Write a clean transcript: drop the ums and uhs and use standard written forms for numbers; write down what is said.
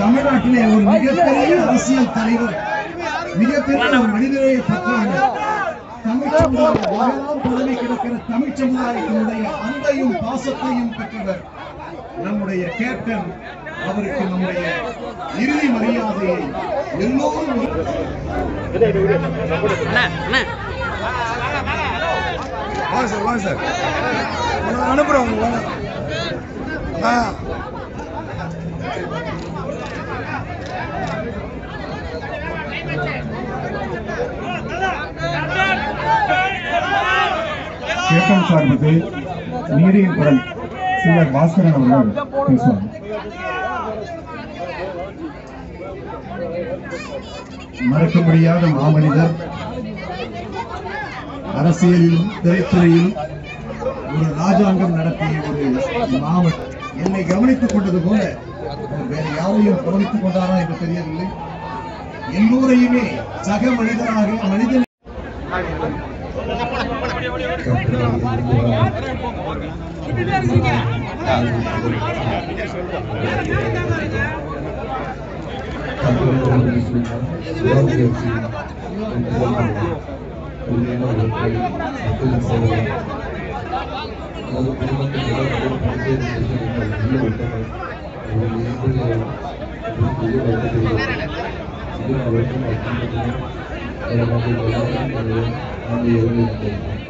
தமிழ்நாட்டிலே ஒரு மிகப்பெரிய அரசியல் தலைவர், மிகப்பெரிய ஒரு மனிதரை பற்றாங்க. தமிழ் சமுதாயம் பதவி கிடக்கிற தமிழ் சமுதாயத்தினுடைய அன்பையும் பாசத்தையும் பெற்றவர் நம்முடைய கேப்டன். அவருக்கு நம்முடைய இறுதி மரியாதையை எல்லோரும் வாங்க சார் அனுப்புறோம். கேப்டன் சார்புக்கு நீரின் குரல் சிலர் பாஸ்கரன் அவர்கள் பேசுவார். மறக்க முடியாத மாமனிதர், அரசியலில் திரைத்துறையில் ஒரு ராஜாங்கம் நடத்திய ஒரு மாமனிதர். என்னை கவனித்துக் கொண்டது போல வேற யாரையும் கவனித்துக் கொண்டாரா என்று தெரியவில்லை. எல்லோரையுமே சக மனிதனாக மனிதன் Gracias.